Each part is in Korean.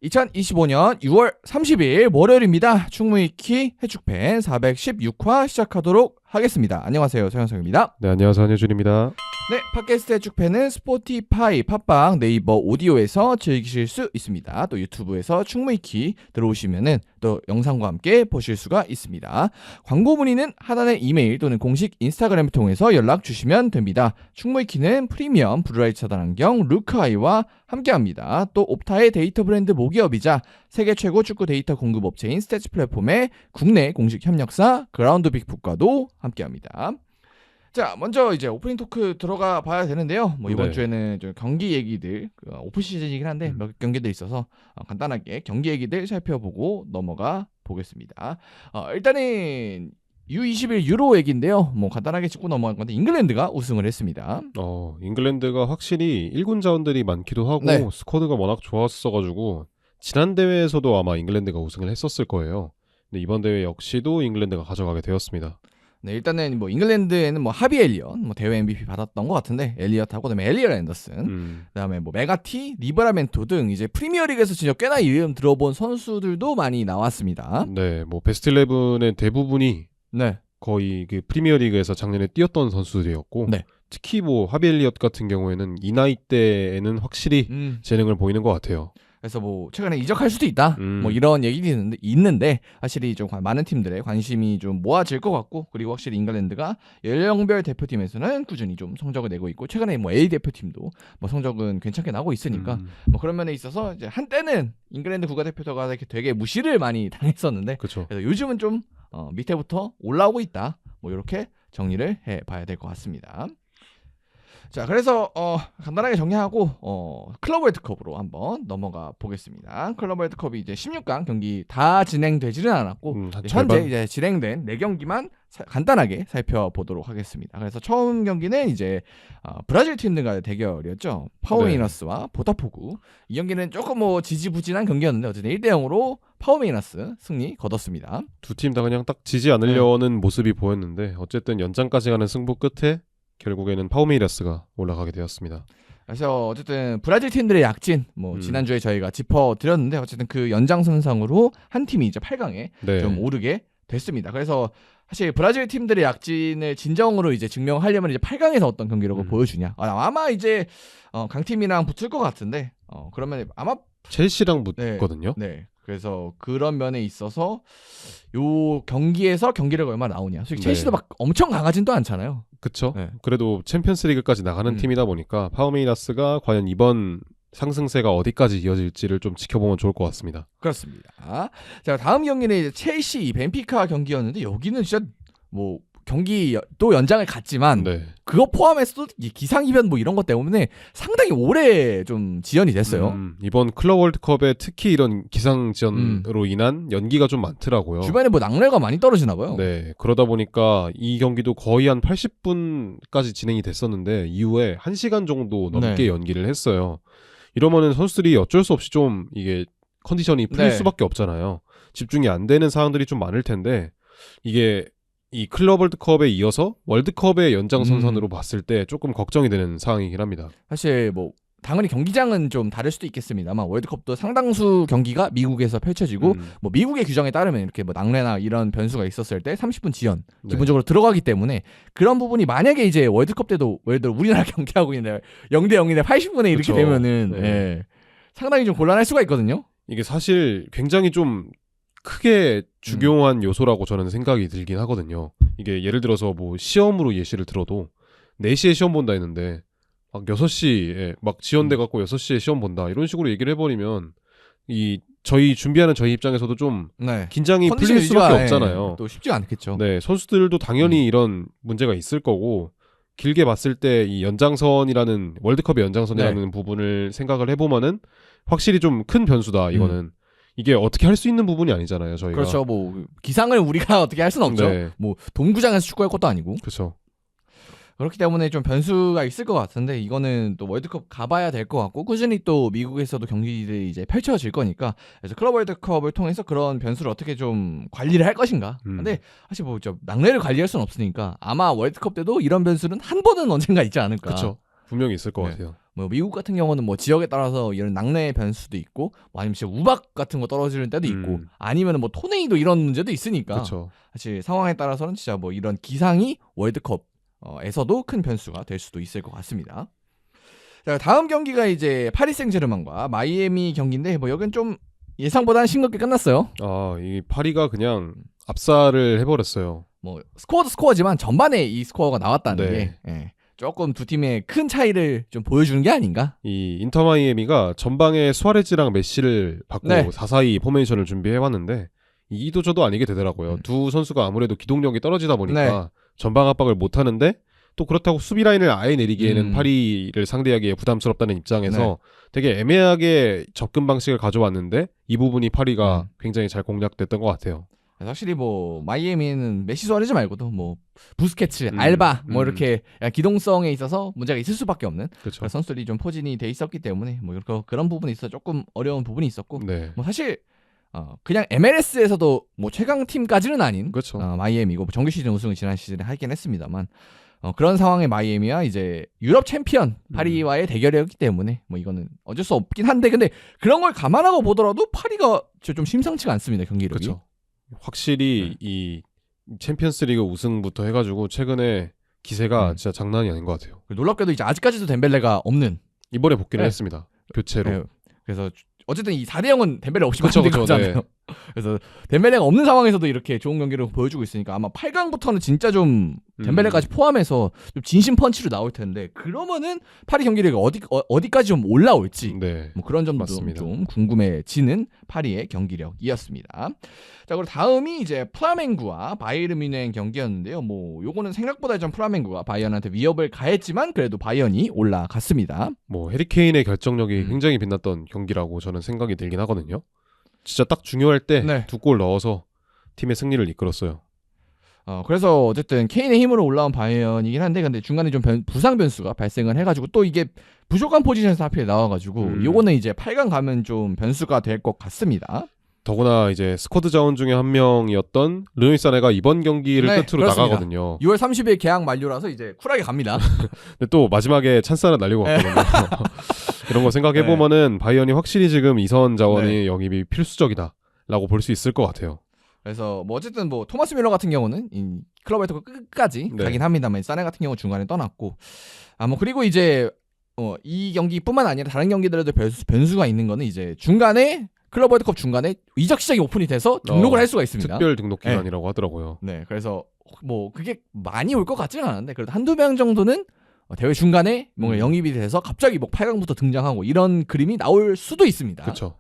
2025년 6월 30일 월요일입니다. 충무위키 해축팬 416화 시작하도록 하겠습니다. 안녕하세요, 서현석입니다. 네, 안녕하세요, 한효준입니다. 네, 팟캐스트 해축팬은 스포티파이, 팟빵, 네이버 오디오에서 즐기실 수 있습니다. 또 유튜브에서 충무위키 들어오시면은 또 영상과 함께 보실 수가 있습니다. 광고 문의는 하단의 이메일 또는 공식 인스타그램을 통해서 연락 주시면 됩니다. 충무위키는 프리미엄 블루라이트 차단 안경 루크아이와 함께합니다. 또 옵타의 데이터 브랜드 모기업이자 세계 최고 축구 데이터 공급 업체인 스태츠 플랫폼의 국내 공식 협력사 그라운드 빅풋과도 함께합니다. 자, 먼저 이제 오프닝 토크 들어가 봐야 되는데요. 뭐 이번 주에는 좀 경기 얘기들, 오프 시즌이긴 한데 몇 경기들 있어서 간단하게 경기 얘기들 살펴보고 넘어가 보겠습니다. 일단은 U21 유로 얘기인데요. 뭐 간단하게 짚고 넘어간 건데 잉글랜드가 우승을 했습니다. 잉글랜드가 확실히 1군 자원들이 많기도 하고 네. 스쿼드가 워낙 좋았어가지고 지난 대회에서도 아마 잉글랜드가 우승을 했었을 거예요. 근데 이번 대회 역시도 잉글랜드가 가져가게 되었습니다. 네, 일단은 뭐 잉글랜드에는 뭐 하비 엘리엇, 뭐 대회 MVP 받았던 것 같은데 엘리엇하고 그다음에 엘리엇 앤더슨, 그다음에 뭐 메가티, 리버라멘토 등 이제 프리미어리그에서 진짜 꽤나 이름 들어본 선수들도 많이 나왔습니다. 네, 뭐 베스트 11의 대부분이 네, 거의 그 프리미어리그에서 작년에 뛰었던 선수들이었고 네. 특히 뭐 하비 엘리엇 같은 경우에는 이 나이 때에는 확실히 재능을 보이는 것 같아요. 그래서 뭐 최근에 이적할 수도 있다. 뭐 이런 얘기도 있는데 확실히 좀 많은 팀들의 관심이 좀 모아질 것 같고, 그리고 확실히 잉글랜드가 연령별 대표팀에서는 꾸준히 좀 성적을 내고 있고, 최근에 뭐 A 대표팀도 뭐 성적은 괜찮게 나고 있으니까 뭐 그런 면에 있어서 이제 한때는 잉글랜드 국가대표가 되게 무시를 많이 당했었는데, 그쵸. 그래서 요즘은 좀 밑에부터 올라오고 있다. 뭐 이렇게 정리를 해봐야 될 것 같습니다. 자, 그래서 간단하게 정리하고 클럽 월드컵으로 한번 넘어가 보겠습니다. 클럽 월드컵이 이제 16강 경기 다 진행되지는 않았고 현재 이제 진행된 4경기만 간단하게 살펴보도록 하겠습니다. 그래서 처음 경기는 이제 브라질 팀들과의 대결이었죠. 파우메이너스와 보타포구. 이 경기는 조금 뭐 지지부진한 경기였는데 어쨌든 1대0으로 파우메이너스 승리 거뒀습니다. 두 팀 다 그냥 딱 지지 않으려는 모습이 보였는데 어쨌든 연장까지 가는 승부 끝에 결국에는 파우메이러스가 올라가게 되었습니다. 그래서 어쨌든 브라질 팀들의 약진 뭐 지난주에 저희가 짚어드렸는데 어쨌든 그 연장선상으로 한 팀이 이제 8강에 좀 오르게 됐습니다. 그래서 사실 브라질 팀들의 약진을 진정으로 이제 증명하려면 이제 8강에서 어떤 경기력을 보여주냐. 아마 이제 강팀이랑 붙을 것 같은데 그러면 아마 첼시랑 붙거든요. 네. 그래서 그런 면에 있어서 요 경기에서 경기력이 얼마나 나오냐. 솔직히 첼시도 막 엄청 강하진 또 않잖아요. 그쵸. 네. 그래도 챔피언스리그까지 나가는 팀이다 보니까 파우메이라스가 과연 이번 상승세가 어디까지 이어질지를 좀 지켜보면 좋을 것 같습니다. 그렇습니다. 자, 다음 경기는 이제 첼시 벤피카 경기였는데 여기는 진짜 뭐 경기 또 연장을 갔지만 그거 포함해서도 기상이변 뭐 이런 것 때문에 상당히 오래 좀 지연이 됐어요. 이번 클럽 월드컵에 특히 이런 기상 지연으로 인한 연기가 좀 많더라고요. 주변에 뭐 낙뢰가 많이 떨어지나 봐요. 네, 그러다 보니까 이 경기도 거의 한 80분까지 진행이 됐었는데 이후에 1시간 정도 넘게 연기를 했어요. 이러면은 선수들이 어쩔 수 없이 좀 이게 컨디션이 풀릴 수밖에 없잖아요. 집중이 안 되는 상황들이 좀 많을 텐데 이게 이 클럽 월드컵에 이어서 월드컵의 연장선상으로 봤을 때 조금 걱정이 되는 상황이긴 합니다. 사실 뭐 당연히 경기장은 좀 다를 수도 있겠습니다만 월드컵도 상당수 경기가 미국에서 펼쳐지고 뭐 미국의 규정에 따르면 이렇게 뭐 낙뢰나 이런 변수가 있었을 때 30분 지연 기본적으로 들어가기 때문에 그런 부분이 만약에 이제 월드컵 때도 예를 들어 우리나라 경기하고 있는데 0대 0인데 80분에 이렇게 되면은 상당히 좀 곤란할 수가 있거든요. 이게 사실 굉장히 좀 크게 중요한 요소라고 저는 생각이 들긴 하거든요. 이게 예를 들어서 뭐 시험으로 예시를 들어도 4시에 시험 본다 했는데 막 6시에 막 지연돼 갖고 6시에 시험 본다 이런 식으로 얘기를 해버리면 저희 준비하는 저희 입장에서도 좀 긴장이 풀릴 수밖에 없잖아요. 또 쉽지가 않겠죠. 네, 선수들도 당연히 이런 문제가 있을 거고 길게 봤을 때 이 연장선이라는 월드컵의 연장선이라는 부분을 생각을 해보면은 확실히 좀 큰 변수다 이거는. 이게 어떻게 할 수 있는 부분이 아니잖아요, 저희가. 그렇죠. 뭐 기상을 우리가 어떻게 할 수는 없죠. 뭐 동구장에서 축구할 것도 아니고. 그렇죠. 그렇기 때문에 좀 변수가 있을 것 같은데 이거는 또 월드컵 가봐야 될 것 같고 꾸준히 또 미국에서도 경기들이 이제 펼쳐질 거니까 그래서 클럽 월드컵을 통해서 그런 변수를 어떻게 좀 관리를 할 것인가. 근데 사실 뭐 낙뢰를 관리할 수는 없으니까 아마 월드컵 때도 이런 변수는 한 번은 언젠가 있지 않을까. 그렇죠. 분명히 있을 것 같아요. 뭐 미국 같은 경우는 뭐 지역에 따라서 이런 낙뢰 변수도 있고 뭐 아니면 진짜 우박 같은 거 떨어지는 때도 있고 아니면 뭐 토네이도 이런 문제도 있으니까 그렇죠. 사실 상황에 따라서는 진짜 뭐 이런 기상이 월드컵에서도 큰 변수가 될 수도 있을 것 같습니다. 자, 다음 경기가 이제 파리 생제르맹과 마이애미 경기인데 뭐 여긴 좀 예상보다는 싱겁게 끝났어요. 이 파리가 그냥 압살을 해버렸어요. 뭐 스코어도 스코어지만 전반에 이 스코어가 나왔다는 네. 게 조금 두 팀의 큰 차이를 좀 보여주는 게 아닌가? 이 인터 마이애미가 전방에 수아레즈랑 메시를 받고 네. 4-4-2 포메이션을 준비해봤는데 이도 저도 아니게 되더라고요. 두 선수가 아무래도 기동력이 떨어지다 보니까 전방 압박을 못하는데 또 그렇다고 수비 라인을 아예 내리기에는 파리를 상대하기에 부담스럽다는 입장에서 되게 애매하게 접근 방식을 가져왔는데 이 부분이 파리가 굉장히 잘 공략됐던 것 같아요. 확실히 뭐 마이애미는 메시 수아레즈 말고도 뭐 부스케츠, 알바 뭐 이렇게 기동성에 있어서 문제가 있을 수밖에 없는 그렇죠. 그런 선수들이 좀 포진이 돼 있었기 때문에 뭐 그런 부분이 있어 조금 어려운 부분이 있었고 네. 뭐 사실 그냥 MLS 에서도 뭐 최강 팀까지는 아닌 그렇죠. 마이애미고 뭐 정규 시즌 우승을 지난 시즌에 하긴 했습니다만 그런 상황의 마이애미와 이제 유럽 챔피언 파리와의 대결이었기 때문에 뭐 이거는 어쩔 수 없긴 한데 근데 그런 걸 감안하고 보더라도 파리가 좀 심상치가 않습니다 경기력이. 그렇죠. 확실히 이 챔피언스리그 우승부터 해가지고 최근에 기세가 진짜 장난이 아닌 것 같아요. 놀랍게도 이제 아직까지도 덴벨레가 없는 이번에 복귀를 했습니다. 교체로. 그래서 어쨌든 이 4대0은 덴벨레 없이 그쵸, 만든 그쵸, 거잖아요. 네. 그래서 덴벨레가 없는 상황에서도 이렇게 좋은 경기를 보여주고 있으니까 아마 8강부터는 진짜 좀 덴벨레까지 포함해서 좀 진심 펀치로 나올 텐데 그러면은 파리 경기력이 어디까지 좀 올라올지 네. 뭐 그런 점도 좀 궁금해지는 파리의 경기력이었습니다. 자, 그리고 다음이 이제 플라멩구와 바이에른 뮌헨 경기였는데요. 뭐 요거는 생각보다 좀 플라멩구가 바이에른한테 위협을 가했지만 그래도 바이에른이 올라갔습니다. 뭐 해리 케인의 결정력이 굉장히 빛났던 경기라고 저는 생각이 들긴 하거든요. 진짜 딱 중요할 때 두 골 넣어서 팀의 승리를 이끌었어요. 그래서 어쨌든 케인의 힘으로 올라온 바이에른이긴 한데 근데 중간에 좀 부상 변수가 발생을 해가지고 또 이게 부족한 포지션에서 하필 나와가지고 요거는 이제 8강 가면 좀 변수가 될 것 같습니다. 더구나 이제 스쿼드 자원 중에 한 명이었던 르누이 사네가 이번 경기를 끝으로 그렇습니다. 나가거든요. 6월 30일 계약 만료라서 이제 쿨하게 갑니다. 근데 또 마지막에 찬스 하나 날리고 갔거든요. 이런 거 생각해보면은 바이에른이 확실히 지금 이선 자원의 영입이 필수적이다라고 볼 수 있을 것 같아요. 그래서 뭐 어쨌든 뭐 토마스 뮬러 같은 경우는 이 클럽에서 끝까지 가긴 합니다만 사네 같은 경우 중간에 떠났고 뭐 그리고 이제 이 경기뿐만 아니라 다른 경기들에도 변수가 있는 거는 이제 중간에 클럽 월드컵 중간에 이적 시장이 오픈이 돼서 등록을 할 수가 있습니다. 특별 등록 기간이라고 하더라고요. 네, 그래서 뭐 그게 많이 올 것 같지는 않은데 그래도 한두 명 정도는 대회 중간에 뭔가 영입이 돼서 갑자기 뭐 8강부터 등장하고 이런 그림이 나올 수도 있습니다. 그렇죠.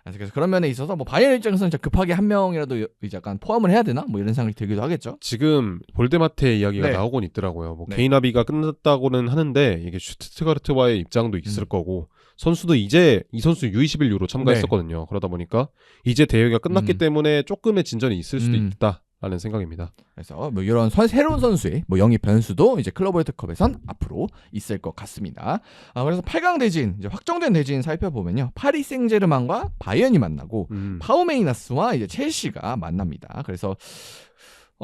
그래서 그런 면에 있어서 뭐 바이에른 입장에서는 급하게 한 명이라도 이제 약간 포함을 해야 되나 뭐 이런 생각이 들기도 하겠죠. 지금 볼데마트의 이야기가 나오곤 있더라고요. 뭐 개인 합의가 끝났다고는 하는데 이게 슈투트가르트와의 입장도 있을 거고 선수도 이제 이 선수 U21 유로 참가했었거든요. 그러다 보니까 이제 대회가 끝났기 때문에 조금의 진전이 있을 수도 있다라는 생각입니다. 그래서 뭐 이런 새로운 선수의 뭐 영입 변수도 이제 클럽 월드컵에선 앞으로 있을 것 같습니다. 그래서 8강 대진 이제 확정된 대진 살펴보면요. 파리 생제르맹과 바이에른이 만나고 파우메이나스와 이제 첼시가 만납니다. 그래서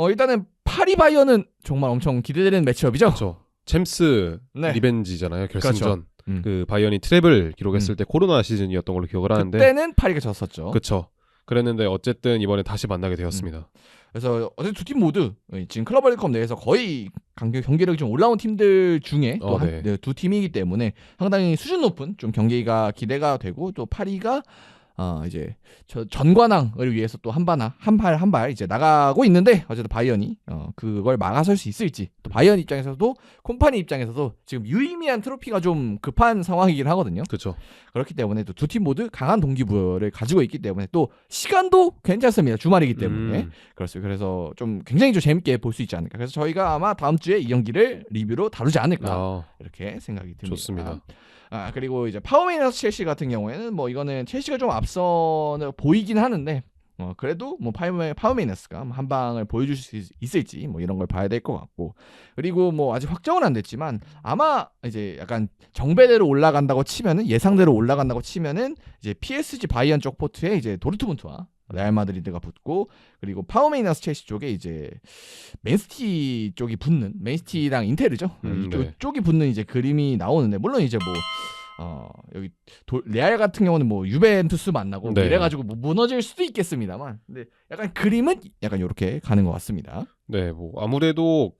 일단은 파리 바이에른은 정말 엄청 기대되는 매치업이죠. 그렇죠. 챔스 리벤지잖아요. 결승전. 그렇죠. 그 바이에른이 트래블 기록했을 때 코로나 시즌이었던 걸로 기억을 하는데 그때는 파리가 졌었죠. 그렇죠. 그랬는데 어쨌든 이번에 다시 만나게 되었습니다. 그래서 어쨌든 두 팀 모두 지금 클럽 월드컵 내에서 거의 경기력이 좀 올라온 팀들 중에 또 두 팀이기 때문에 상당히 수준 높은 좀 경기가 기대가 되고 또 파리가 이제 전관왕을 위해서 또 한 발 이제 나가고 있는데 어쨌든 바이에른이 그걸 막아설 수 있을지 또 바이에른 입장에서도 콤파니 입장에서도 지금 유의미한 트로피가 좀 급한 상황이긴 하거든요. 그렇죠. 그렇기 때문에 또 두 팀 모두 강한 동기부여를 가지고 있기 때문에 또 시간도 괜찮습니다. 주말이기 때문에 그렇습니다. 그래서 좀 굉장히 좀 재밌게 볼 수 있지 않을까. 그래서 저희가 아마 다음 주에 이 경기를 리뷰로 다루지 않을까 이렇게 생각이 듭니다. 좋습니다. 그리고 이제 파우메이나스 첼시 같은 경우에는 뭐 이거는 첼시가 좀 앞선을 보이긴 하는데 그래도 뭐 파우메이나스가 한 방을 보여줄 수 있을지 뭐 이런 걸 봐야 될 것 같고 그리고 뭐 아직 확정은 안 됐지만 아마 이제 약간 정배대로 올라간다고 치면은 예상대로 올라간다고 치면은 이제 PSG 바이에른 쪽 포트에 이제 도르트문트와 레알 마드리드가 붙고 그리고 파우메이나스 첼시 쪽에 이제 맨시티 쪽이 붙는 맨시티랑 인테르죠. 이쪽이 붙는 이제 그림이 나오는데 물론 이제 뭐 여기 레알 같은 경우는 뭐 유벤투스 만나고 네. 이래가지고 뭐 무너질 수도 있겠습니다만, 근데 약간 그림은 약간 이렇게 가는 것 같습니다. 네, 뭐 아무래도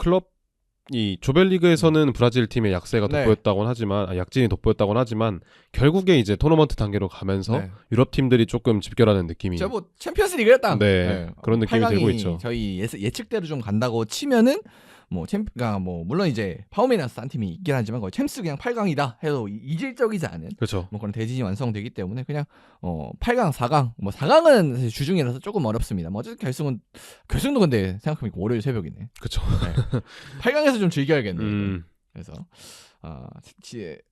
이 조별리그에서는 브라질 팀의 약세가 네. 돋보였다곤 하지만 약진이 돋보였다곤 하지만 결국에 이제 토너먼트 단계로 가면서 네. 유럽 팀들이 조금 집결하는 느낌이 저 뭐 챔피언스리그였다. 네, 그런 느낌이 8강이 들고 있죠. 저희 예측대로 좀 간다고 치면은 뭐 챔프가 뭐 물론 이제 파우메나스 한 팀이 있긴 하지만 거의 챔스 그냥 8강이다 해도 이질적이지 않은 그렇죠. 뭐 그런 대진이 완성되기 때문에 그냥 8강, 4강 뭐 4강은 사실 주중이라서 조금 어렵습니다. 뭐 어쨌든 결승도 근데 생각해보니까 월요일 새벽이네. 그렇죠. 네. 8강에서 좀 즐겨야겠네. 그래서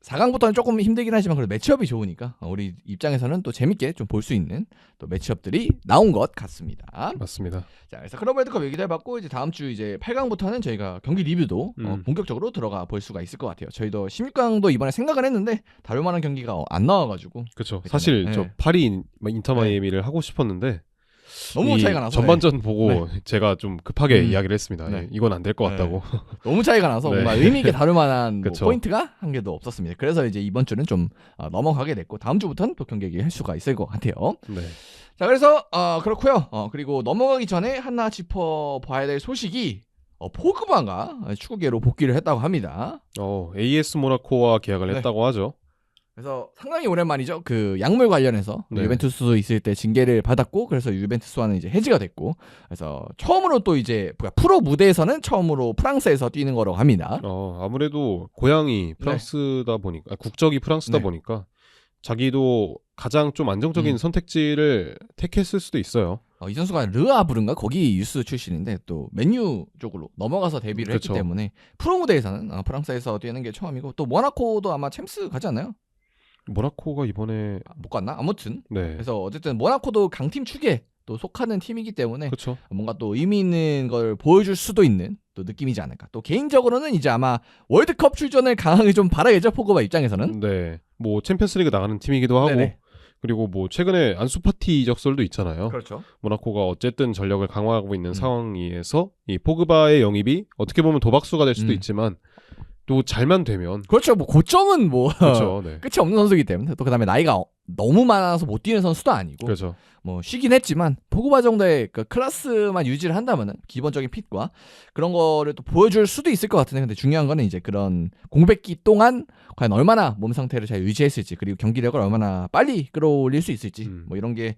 4강부터는 조금 힘들긴 하지만 그래도 매치업이 좋으니까 우리 입장에서는 또 재밌게 좀 볼 수 있는 또 매치업들이 나온 것 같습니다. 맞습니다. 자, 그래서 클럽 월드컵 얘기도 해봤고 이제 다음 주 이제 8강부터는 저희가 경기 리뷰도 본격적으로 들어가 볼 수가 있을 것 같아요. 저희도 16강도 이번에 생각을 했는데 다룰 만한 경기가 안 나와가지고 그렇죠. 사실 네. 저 파리 인터 마이애미를 하고 싶었는데 너무 차이가 나서 전반전 보고 네. 제가 좀 급하게 이야기를 했습니다. 네. 이건 안 될 것 같다고. 너무 차이가 나서 뭔가 의미 있게 다룰 만한 뭐 그쵸. 포인트가 한 개도 없었습니다. 그래서 이제 이번 주는 좀 넘어가게 됐고 다음 주부터는 또 경기 얘기할 수가 있을 것 같아요. 네. 자, 그래서 그렇고요. 그리고 넘어가기 전에 하나 짚어봐야 될 소식이 포그바가 축구계로 복귀를 했다고 합니다. AS 모나코와 계약을 네. 했다고 하죠. 그래서 상당히 오랜만이죠. 그 약물 관련해서 네. 유벤투스 있을 때 징계를 받았고 그래서 유벤투스와는 이제 해지가 됐고 그래서 처음으로 또 이제 프로 무대에서는 처음으로 프랑스에서 뛰는 거라고 합니다. 아무래도 고향이 프랑스다 보니까 국적이 프랑스다 네. 보니까 자기도 가장 좀 안정적인 선택지를 택했을 수도 있어요. 이 선수가 르아브른가 거기 유스 출신인데 또 맨유 쪽으로 넘어가서 데뷔를 그쵸. 했기 때문에 프로 무대에서는 프랑스에서 뛰는 게 처음이고 또 모나코도 아마 챔스 가지 않나요? 모나코가 이번에 못 갔나? 아무튼 네. 그래서 어쨌든 모나코도 강팀 축에 또 속하는 팀이기 때문에 그렇죠. 뭔가 또 의미 있는 걸 보여줄 수도 있는 또 느낌이지 않을까. 또 개인적으로는 이제 아마 월드컵 출전을 강하게 좀 바라겠죠, 포그바 입장에서는. 네. 뭐 챔피언스리그 나가는 팀이기도 하고 네네. 그리고 뭐 최근에 안수파티 이적설도 있잖아요. 그렇죠. 모나코가 어쨌든 전력을 강화하고 있는 상황에서 이 포그바의 영입이 어떻게 보면 도박수가 될 수도 있지만 또 잘만 되면 그렇죠. 뭐 고점은 뭐 그렇죠. 네. 끝이 없는 선수이기 때문에 또 그다음에 나이가 너무 많아서 못 뛰는 선수도 아니고 그렇죠. 뭐 쉬긴 했지만 포그바 정도의 그 클래스만 유지를 한다면은 기본적인 핏과 그런 거를 또 보여줄 수도 있을 것 같은데 근데 중요한 거는 이제 그런 공백기 동안 과연 얼마나 몸 상태를 잘 유지했을지 그리고 경기력을 얼마나 빨리 끌어올릴 수 있을지 뭐 이런 게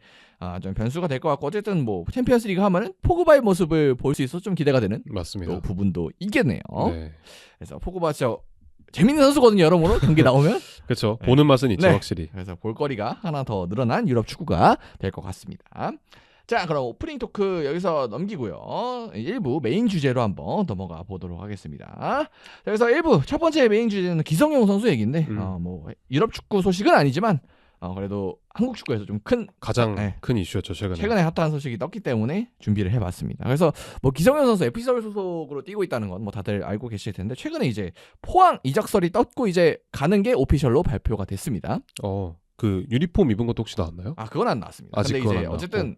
좀 변수가 될 것 같고 어쨌든 뭐 챔피언스리그 하면은 포그바의 모습을 볼 수 있어서 좀 기대가 되는 맞습니다. 또 부분도 있겠네요. 네. 그래서 포그바 진짜 재밌는 선수거든요. 여러모로 경기 나오면. 그렇죠. 보는 맛은 있죠, 네. 확실히. 그래서 볼거리가 하나 더 늘어난 유럽 축구가 될 것 같습니다. 자, 그럼 오프닝 토크 여기서 넘기고요. 1부 메인 주제로 한번 넘어가 보도록 하겠습니다. 자, 그래서 1부 첫 번째 메인 주제는 기성용 선수 얘기인데 뭐 유럽 축구 소식은 아니지만 그래도 한국 축구에서 좀 가장 네. 큰 이슈였죠, 최근에 핫한 소식이 떴기 때문에 준비를 해봤습니다. 그래서 뭐 기성용 선수 FC 서울 소속으로 뛰고 있다는 건 뭐 다들 알고 계실 텐데 최근에 이제 포항 이적설이 떴고 이제 가는 게 오피셜로 발표가 됐습니다. 그 유니폼 입은 것도 혹시 나왔나요? 그건 안 나왔습니다. 아직 근데 그건 이제 안 어쨌든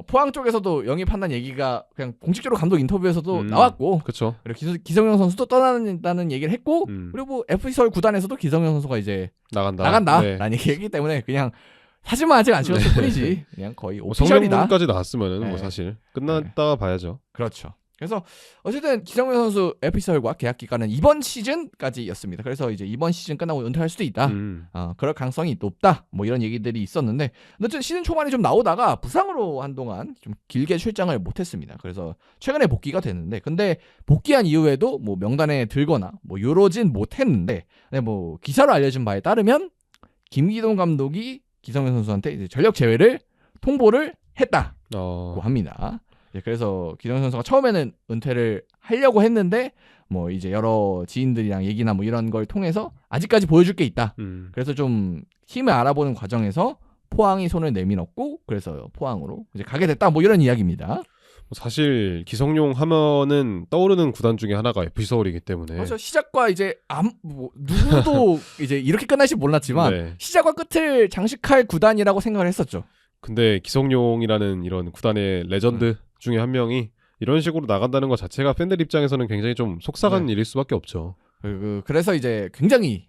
포항 쪽에서도 영입한다는 얘기가 그냥 공식적으로 감독 인터뷰에서도 나왔고 그렇죠. 그리고 기성용 선수도 떠난다는 얘기를 했고 그리고 뭐 FC 서울 구단에서도 기성용 선수가 이제 나간다라는 얘기했기 때문에 그냥 사진만 아직 안 찍었을 뿐이지 그냥 거의 오피셜이다. 성명까지 나왔으면은 네. 뭐 사실 끝났다 봐야죠. 그렇죠. 그래서 어쨌든 기성용 선수 FC 서울과 계약 기간은 이번 시즌까지였습니다. 그래서 이제 이번 시즌 끝나고 은퇴할 수도 있다. 그럴 가능성이 높다. 뭐 이런 얘기들이 있었는데 어쨌든 시즌 초반에 좀 나오다가 부상으로 한동안 좀 길게 출장을 못했습니다. 그래서 최근에 복귀가 됐는데 근데 복귀한 이후에도 뭐 명단에 들거나 뭐 요러진 못했는데 뭐 기사로 알려진 바에 따르면 김기동 감독이 기성용 선수한테 이제 전력 제외를 통보를 했다고 합니다. 그래서 기성용 선수가 처음에는 은퇴를 하려고 했는데 뭐 이제 여러 지인들이랑 얘기나 뭐 이런 걸 통해서 아직까지 보여줄 게 있다. 그래서 좀 팀을 알아보는 과정에서 포항이 손을 내밀었고 그래서 포항으로 이제 가게 됐다. 뭐 이런 이야기입니다. 사실 기성용 하면은 떠오르는 구단 중에 하나가 FC 서울이기 때문에. 그래서 시작과 이제 뭐 누구도 이제 이렇게 끝날지 몰랐지만 네. 시작과 끝을 장식할 구단이라고 생각을 했었죠. 근데 기성용이라는 이런 구단의 레전드 중에 한 명이 이런 식으로 나간다는 것 자체가 팬들 입장에서는 굉장히 좀 속상한 일일 수밖에 없죠. 그래서 이제 굉장히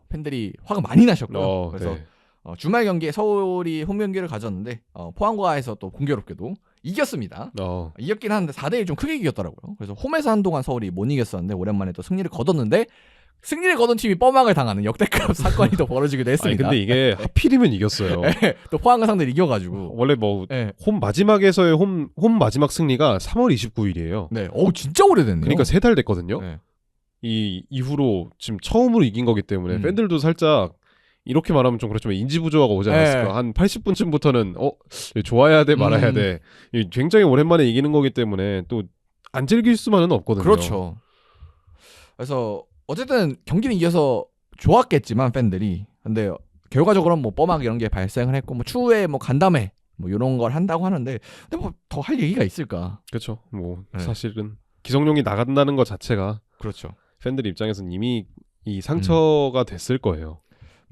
팬들이 화가 많이 나셨고요. 그래서 네. 주말 경기에 서울이 홈 경기를 가졌는데 포항과에서 또 공교롭게도 이겼습니다. 이겼긴 하는데 4대1 좀 크게 이겼더라고요. 그래서 홈에서 한동안 서울이 못 이겼었는데 오랜만에 또 승리를 거뒀는데 승리를 거둔 팀이 뻥망을 당하는 역대급 사건이 또 벌어지기도 했습니다. 근데 이게 하필이면 이겼어요. 또 포항과 상대를 이겨가지고 원래 홈 마지막에서의 홈 마지막 승리가 3월 29일이에요. 네, 진짜 오래됐네요. 그러니까 3달 됐거든요. 네. 이 이후로 지금 처음으로 이긴 거기 때문에 팬들도 살짝 이렇게 말하면 좀 그렇지만 인지 부조화가 오지 않았을까. 한 80분쯤부터는 좋아해야 돼 말아야 돼. 굉장히 오랜만에 이기는 거기 때문에 또 안 즐길 수만은 없거든요. 그렇죠. 그래서 어쨌든 경기는 이겨서 좋았겠지만 팬들이 근데 결과적으로는 뭐 뻔하게 이런 게 발생을 했고 뭐 추후에 뭐 간담회 뭐 이런 걸 한다고 하는데 근데 뭐 더 할 얘기가 있을까? 그렇죠. 사실은 기성용이 나간다는 것 자체가 그렇죠. 팬들 입장에서는 이미 이 상처가 됐을 거예요.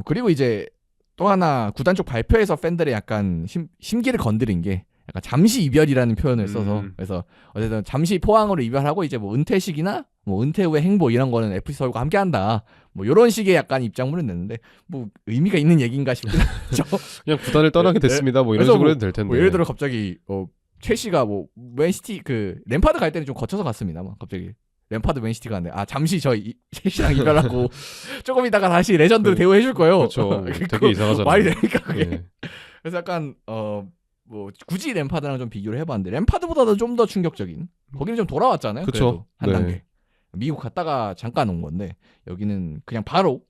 그리고 이제 또 하나 구단 쪽 발표에서 팬들의 약간 심기를 건드린 게 약간 잠시 이별이라는 표현을 써서 그래서 어쨌든 잠시 포항으로 이별하고 이제 뭐 은퇴식이나 뭐 은퇴 후의 행보 이런 거는 FC 서울과 함께한다. 뭐 이런 식의 약간 입장문을 냈는데 뭐 의미가 있는 얘기인가 싶긴 하죠. 그냥 구단을 떠나게 됐습니다. 뭐 이런 식으로 해도 될 텐데. 뭐 예를 들어 갑자기 첼시가 뭐 맨시티 램파드 갈 때는 좀 거쳐서 갔습니다. 갑자기 램파드 맨시티 가는데 잠시 첼시랑 이별하고 조금 있다가 다시 레전드 대우해 줄 거예요. 그렇죠. 되게 이상하잖아요. 말이 되니까 그게. 네. 그래서 약간 뭐 굳이 램파드랑 좀 비교를 해봤는데 램파드보다도 좀 더 충격적인. 거기는 좀 돌아왔잖아요. 그쵸. 한 네. 단계. 미국 갔다가 잠깐 온 건데 여기는 그냥 바로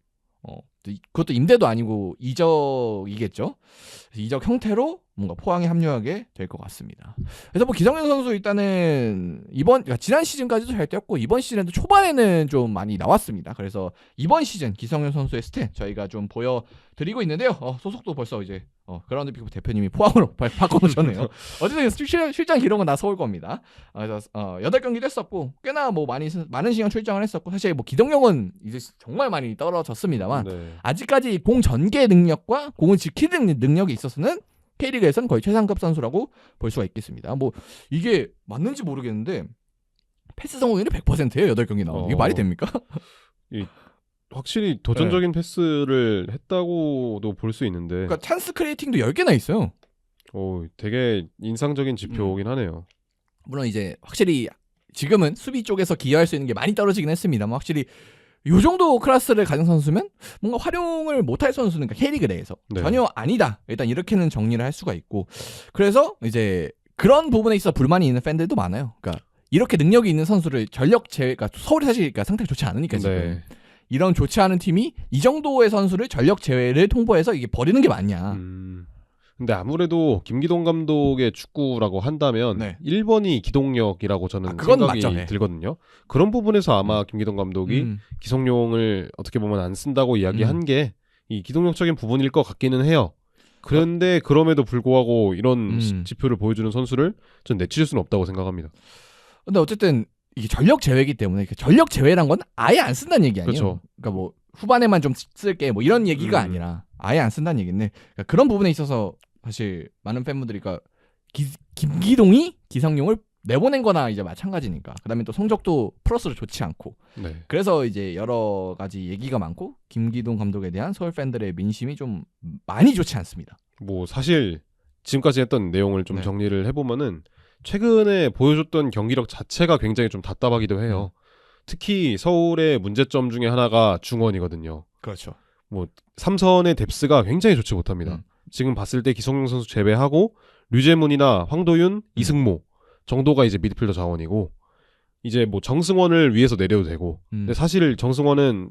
그것도 임대도 아니고 이적이겠죠. 이적 형태로 뭔가 포항에 합류하게 될 것 같습니다. 그래서 뭐 기성용 선수 일단은 그러니까 지난 시즌까지도 잘 뛰었고 이번 시즌에도 초반에는 좀 많이 나왔습니다. 그래서 이번 시즌 기성용 선수의 스탯 저희가 좀 보여드리고 있는데요. 소속도 벌써 이제 그라운드 피부 대표님이 포항으로 바꿔놓으셨네요. 어쨌든 실장 기록은 다 서울 겁니다. 그래서 8경기도 했었고 꽤나 뭐 많은 시간 출장을 했었고 사실 뭐 기성용은 이제 정말 많이 떨어졌습니다만 네. 아직까지 공 전개 능력과 공을 지키는 능력에 있어서는 K리그에서는 거의 최상급 선수라고 볼 수가 있겠습니다. 뭐 이게 맞는지 모르겠는데 패스 성공률이 100%예요. 8경기 나오는. 이게 말이 됩니까? 확실히 도전적인 패스를 했다고도 볼 수 있는데 그러니까 찬스 크리에이팅도 10개나 있어요. 되게 인상적인 지표긴 하네요. 물론 이제 확실히 지금은 수비 쪽에서 기여할 수 있는 게 많이 떨어지긴 했습니다만 확실히 요 정도 클래스를 가진 선수면 뭔가 활용을 못할 선수는 그러니까 K리그 내에서 전혀 아니다. 일단 이렇게는 정리를 할 수가 있고 그래서 이제 그런 부분에 있어 불만이 있는 팬들도 많아요. 그러니까 이렇게 능력이 있는 선수를 전력 제외, 그러니까 서울이 사실 그러니까 상태가 좋지 않으니까 지금 이런 좋지 않은 팀이 이 정도의 선수를 전력 제외를 통보해서 이게 버리는 게 맞냐. 근데 아무래도 김기동 감독의 축구라고 한다면 1번이 기동력이라고 저는 생각이 맞죠. 들거든요. 그런 부분에서 아마 김기동 감독이 기성용을 어떻게 보면 안 쓴다고 이야기한 게 이 기동력적인 부분일 것 같기는 해요. 그런데 그럼에도 불구하고 이런 지표를 보여주는 선수를 전 내칠 수는 없다고 생각합니다. 근데 어쨌든 이게 전력 제외이기 때문에 전력 제외란 건 아예 안 쓴다는 얘기 아니에요. 그렇죠. 그러니까 뭐 후반에만 좀 쓸게 뭐 이런 얘기가 아니라 아예 안 쓴다는 얘기인데 그러니까 그런 부분에 있어서 사실 많은 팬분들이 그러니까 김기동이 기성용을 내보낸 거나 이제 마찬가지니까 그다음에 또 성적도 플러스로 좋지 않고 그래서 이제 여러 가지 얘기가 많고 김기동 감독에 대한 서울 팬들의 민심이 좀 많이 좋지 않습니다. 뭐 사실 지금까지 했던 내용을 좀 정리를 해보면은 최근에 보여줬던 경기력 자체가 굉장히 좀 답답하기도 해요. 특히 서울의 문제점 중에 하나가 중원이거든요. 그렇죠. 뭐 삼선의 뎁스가 굉장히 좋지 못합니다. 지금 봤을 때 기성용 선수 제외하고 류재문이나 황도윤, 이승모 정도가 이제 미드필더 자원이고 이제 뭐 정승원을 위해서 내려도 되고 근데 사실 정승원은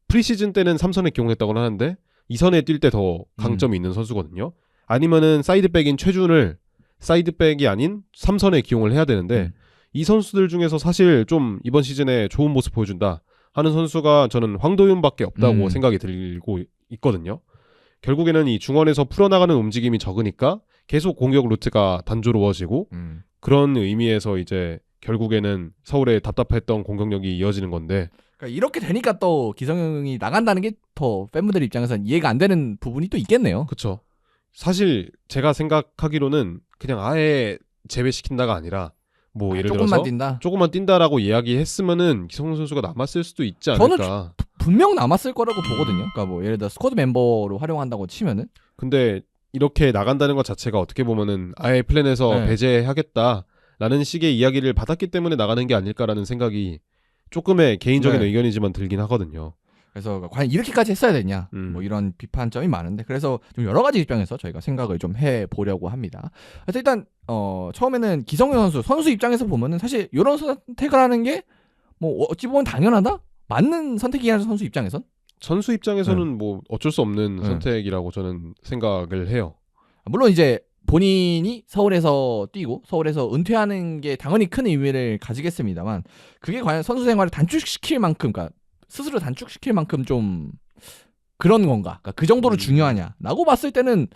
프리시즌 때는 3선에 기용했다고 하는데 2선에 뛸 때 더 강점이 있는 선수거든요. 아니면은 사이드백인 최준을 사이드백이 아닌 3선에 기용을 해야 되는데 이 선수들 중에서 사실 좀 이번 시즌에 좋은 모습 보여준다 하는 선수가 저는 황도윤밖에 없다고 생각이 들고 있거든요. 결국에는 이 중원에서 풀어나가는 움직임이 적으니까 계속 공격 루트가 단조로워지고 그런 의미에서 이제 결국에는 서울의 답답했던 공격력이 이어지는 건데 그러니까 이렇게 되니까 또 기성용이 나간다는 게 더 팬분들 입장에서는 이해가 안 되는 부분이 또 있겠네요. 그렇죠. 사실 제가 생각하기로는 그냥 아예 제외시킨다가 아니라 뭐 예를 들어서 조금만 뛴다라고 이야기했으면은 기성용 선수가 남았을 수도 있지 않을까. 저는 분명 남았을 거라고 보거든요. 그러니까 뭐 예를 들어 스쿼드 멤버로 활용한다고 치면은 근데 이렇게 나간다는 것 자체가 어떻게 보면은 아예 플랜에서 네. 배제하겠다라는 식의 이야기를 받았기 때문에 나가는 게 아닐까라는 생각이 조금의 개인적인 네. 의견이지만 들긴 하거든요. 그래서 과연 이렇게까지 했어야 되냐 뭐 이런 비판점이 많은데 그래서 좀 여러 가지 입장에서 저희가 생각을 좀 해보려고 합니다. 그래서 일단 처음에는 기성용 선수 입장에서 보면은 사실 이런 선택을 하는 게 뭐 어찌 보면 당연하다? 맞는 선택이긴 하죠 선수 입장에선. 선수 입장에서는 뭐 어쩔 수 없는 네. 선택이라고 저는 생각을 해요. 물론 이제 본인이 서울에서 뛰고 서울에서 은퇴하는 게 당연히 큰 의미를 가지겠습니다만 그게 과연 선수 생활을 단축시킬 만큼 그러니까 스스로 단축시킬 만큼 좀 그런 건가? 그러니까 그 정도로 중요하냐라고 봤을 때는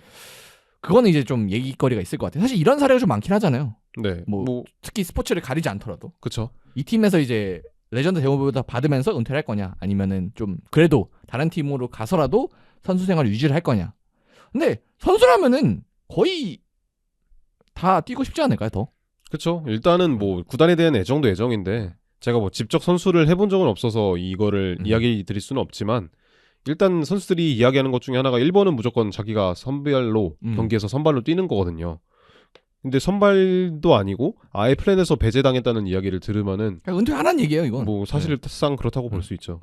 그거는 이제 좀 얘기거리가 있을 것 같아요. 사실 이런 사례가 좀 많긴 하잖아요. 네. 뭐 특히 스포츠를 가리지 않더라도 그쵸. 이 팀에서 이제 레전드 대우보다 받으면서 은퇴를 할 거냐 아니면은 좀 그래도 다른 팀으로 가서라도 선수 생활을 유지를 할 거냐. 근데 선수라면은 거의 다 뛰고 싶지 않을까요, 더? 그쵸. 일단은 뭐 구단에 대한 애정도 애정인데 제가 뭐 직접 선수를 해본 적은 없어서 이거를 이야기 드릴 수는 없지만 일단 선수들이 이야기하는 것 중에 하나가 1번은 무조건 자기가 선발로 경기에서 선발로 뛰는 거거든요. 근데 선발도 아니고 아예 플랜에서 배제당했다는 이야기를 들으면은 그러니까 은퇴하라는 얘기예요, 이건. 뭐 사실상 그렇다고 볼 수 있죠.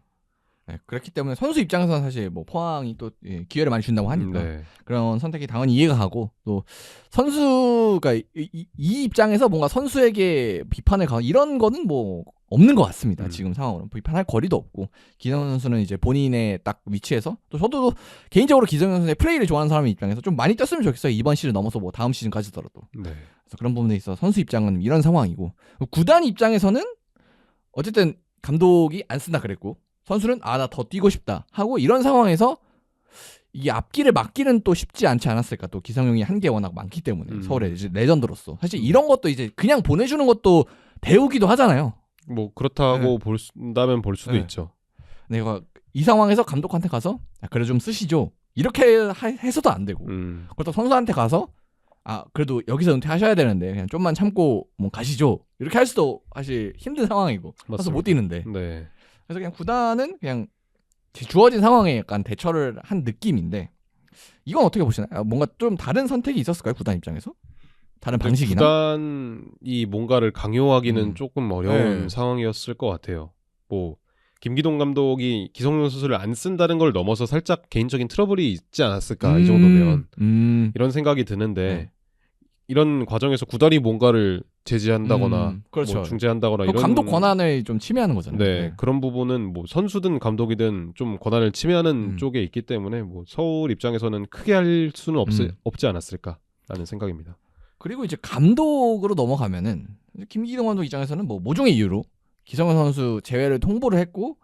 네, 그렇기 때문에 선수 입장에서는 사실 뭐 포항이 또 기회를 많이 준다고 하니까 네. 그런 선택이 당연히 이해가 가고 또 선수가 이 입장에서 뭔가 선수에게 비판을 가고 이런 거는 뭐 없는 것 같습니다. 지금 상황으로는 비판할 거리도 없고 기성용 선수는 이제 본인의 딱 위치에서 또 저도 개인적으로 기성용 선수의 플레이를 좋아하는 사람 입장에서 좀 많이 뛰었으면 좋겠어요. 이번 시즌 넘어서 뭐 다음 시즌까지더라도. 네. 그래서 그런 부분에 있어서 선수 입장은 이런 상황이고 구단 입장에서는 어쨌든 감독이 안 쓴다 그랬고 선수는 나 더 뛰고 싶다 하고 이런 상황에서 이게 앞길을 막기는 또 쉽지 않지 않았을까. 또 기성용이 한 게 워낙 많기 때문에 서울의 이제 레전드로서 사실 이런 것도 이제 그냥 보내주는 것도 대우기도 하잖아요. 뭐 그렇다고 본다면 볼 수도 있죠. 내가 이 상황에서 감독한테 가서 그래 좀 쓰시죠 이렇게 해서도 안 되고 그렇다고 선수한테 가서 그래도 여기서 은퇴하셔야 되는데 그냥 좀만 참고 뭐 가시죠 이렇게 할 수도 사실 힘든 상황이고 그래서 못 뛰는데 네. 그래서 그냥 구단은 그냥 주어진 상황에 약간 대처를 한 느낌인데 이건 어떻게 보시나요? 뭔가 좀 다른 선택이 있었을까요? 구단 입장에서? 다른 방식이나? 구단이 뭔가를 강요하기는 조금 어려운 상황이었을 것 같아요. 뭐 김기동 감독이 기성용 선수를 안 쓴다는 걸 넘어서 살짝 개인적인 트러블이 있지 않았을까 이 정도면 이런 생각이 드는데 이런 과정에서 구단이 뭔가를 제지한다거나 그렇죠. 뭐 중재한다거나 이런 감독 권한을 좀 침해하는 거잖아요. 네, 그런 부분은 뭐 선수든 감독이든 좀 권한을 침해하는 쪽에 있기 때문에 뭐 서울 입장에서는 크게 할 수는 없지 않았을까라는 생각입니다. 그리고 이제 감독으로 넘어가면은 김기동 감독 입장에서는 뭐 모종의 이유로 기성용 선수 제외를 통보를 했고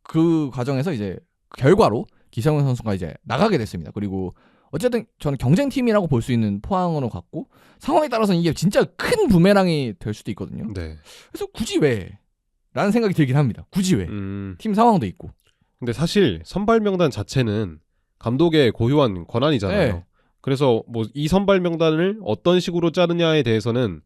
그 과정에서 이제 결과로 기성용 선수가 이제 나가게 됐습니다. 그리고 어쨌든 저는 경쟁팀이라고 볼 수 있는 포항으로 갔고 상황에 따라서는 이게 진짜 큰 부메랑이 될 수도 있거든요. 네. 그래서 굳이 왜? 라는 생각이 들긴 합니다. 굳이 왜? 팀 상황도 있고. 근데 사실 선발 명단 자체는 감독의 고유한 권한이잖아요. 네. 그래서 뭐 이 선발 명단을 어떤 식으로 짜느냐에 대해서는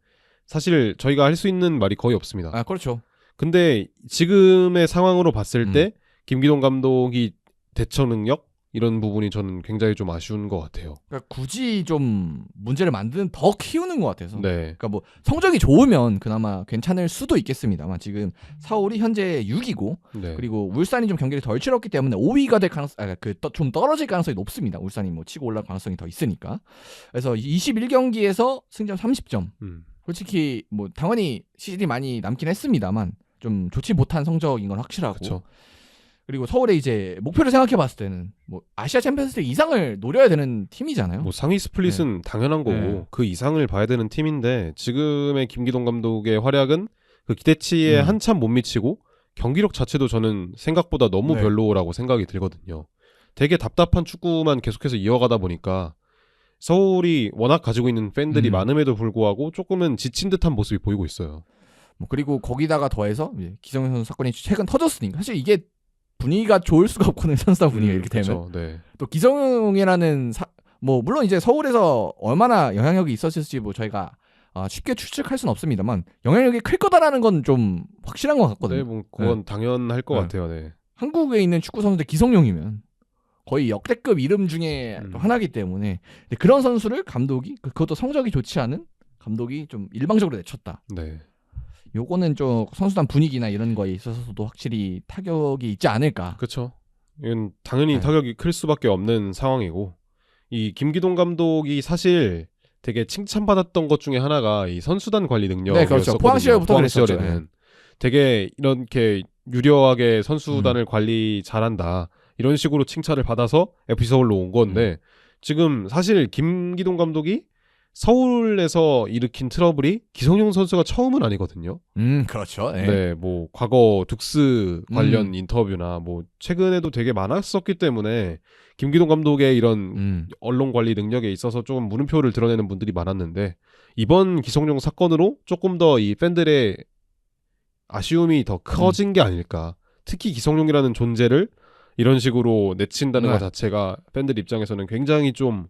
사실 저희가 할 수 있는 말이 거의 없습니다. 그렇죠. 근데 지금의 상황으로 봤을 때 김기동 감독이 대처 능력 이런 부분이 저는 굉장히 좀 아쉬운 것 같아요. 그러니까 굳이 좀 문제를 만드는 더 키우는 것 같아서. 네. 그러니까 뭐 성적이 좋으면 그나마 괜찮을 수도 있겠습니다만 지금 서울이 현재 6위고 네. 그리고 울산이 좀 경기를 덜 치렀기 때문에 5위가 될 가능성, 좀 떨어질 가능성이 높습니다. 울산이 뭐 치고 올라갈 가능성이 더 있으니까. 그래서 21경기에서 승점 30점. 솔직히 뭐 당연히 시즌이 많이 남긴 했습니다만 좀 좋지 못한 성적인 건 확실하고. 그쵸. 그리고 서울의 이제 목표를 생각해 봤을 때는 뭐 아시아 챔피언스리그 이상을 노려야 되는 팀이잖아요. 뭐 상위 스플릿은 당연한 거고 그 이상을 봐야 되는 팀인데 지금의 김기동 감독의 활약은 그 기대치에 한참 못 미치고 경기력 자체도 저는 생각보다 너무 별로라고 생각이 들거든요. 되게 답답한 축구만 계속해서 이어가다 보니까 서울이 워낙 가지고 있는 팬들이 많음에도 불구하고 조금은 지친 듯한 모습이 보이고 있어요. 뭐 그리고 거기다가 더해서 기성용 선수 사건이 최근 터졌으니까 사실 이게 분위기가 좋을 수가 없거든요. 선수단 분위기가 이렇게 되면. 네. 또 기성용이라는 뭐 물론 이제 서울에서 얼마나 영향력이 있었을지 뭐 저희가 쉽게 추측할 수는 없습니다만 영향력이 클 거다라는 건 좀 확실한 것 같거든요. 네, 뭐 그건 당연할 것 같아요. 네. 한국에 있는 축구 선수들 기성용이면 거의 역대급 이름 중에 또 하나이기 때문에 근데 그런 선수를 감독이 그것도 성적이 좋지 않은 감독이 좀 일방적으로 내쳤다. 네. 요거는 좀 선수단 분위기나 이런 거에 있어서도 확실히 타격이 있지 않을까. 그렇죠. 이건 당연히 네. 타격이 클 수밖에 없는 상황이고 이 김기동 감독이 사실 되게 칭찬받았던 것 중에 하나가 이 선수단 관리 능력이었거든요. 네, 그렇죠. 포항 시절부터 포항 그랬었죠. 시절에는 되게 이렇게 유려하게 선수단을 관리 잘한다 이런 식으로 칭찬을 받아서 FC 서울로 온 건데 지금 사실 김기동 감독이 서울에서 일으킨 트러블이 기성용 선수가 처음은 아니거든요. 그렇죠. 네. 네, 뭐 과거 둑스 관련 인터뷰나 뭐 최근에도 되게 많았었기 때문에 김기동 감독의 이런 언론 관리 능력에 있어서 조금 물음표를 드러내는 분들이 많았는데 이번 기성용 사건으로 조금 더 이 팬들의 아쉬움이 더 커진 게 아닐까. 특히 기성용이라는 존재를 이런 식으로 내친다는 것 자체가 팬들 입장에서는 굉장히 좀